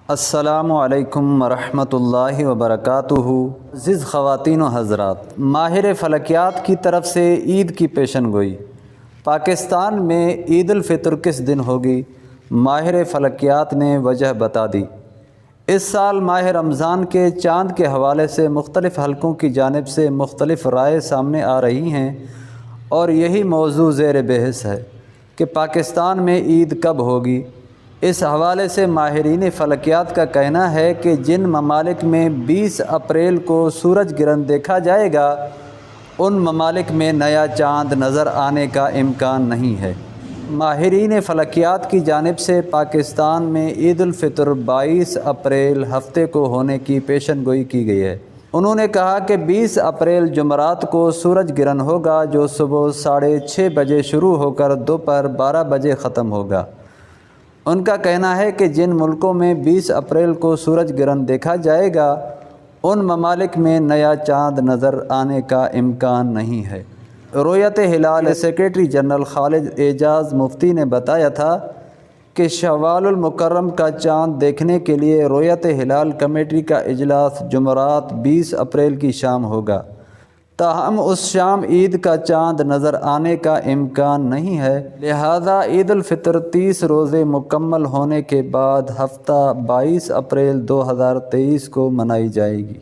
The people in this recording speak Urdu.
السلام علیکم ورحمۃ اللہ وبرکاتہ۔ عزیز خواتین و حضرات، ماہر فلکیات کی طرف سے عید کی پیشن گوئی۔ پاکستان میں عید الفطر کس دن ہوگی؟ ماہر فلکیات نے وجہ بتا دی۔ اس سال ماہ رمضان کے چاند کے حوالے سے مختلف حلقوں کی جانب سے مختلف رائے سامنے آ رہی ہیں اور یہی موضوع زیر بحث ہے کہ پاکستان میں عید کب ہوگی۔ اس حوالے سے ماہرین فلکیات کا کہنا ہے کہ جن ممالک میں 20 اپریل کو سورج گرہن دیکھا جائے گا ان ممالک میں نیا چاند نظر آنے کا امکان نہیں ہے۔ ماہرین فلکیات کی جانب سے پاکستان میں عید الفطر 22 اپریل ہفتے کو ہونے کی پیشن گوئی کی گئی ہے۔ انہوں نے کہا کہ 20 اپریل جمعرات کو سورج گرہن ہوگا جو صبح 6:30 بجے شروع ہو کر دوپہر 12 بجے ختم ہوگا۔ ان کا کہنا ہے کہ جن ملکوں میں 20 اپریل کو سورج گرہن دیکھا جائے گا ان ممالک میں نیا چاند نظر آنے کا امکان نہیں ہے۔ رؤیت ہلال سیکریٹری جنرل خالد اعجاز مفتی نے بتایا تھا کہ شوال المکرم کا چاند دیکھنے کے لیے رؤیت ہلال کمیٹی کا اجلاس جمعرات 20 اپریل کی شام ہوگا، تاہم اس شام عید کا چاند نظر آنے کا امکان نہیں ہے، لہذا عید الفطر 30 روزے مکمل ہونے کے بعد ہفتہ 22 اپریل 2023 کو منائی جائے گی۔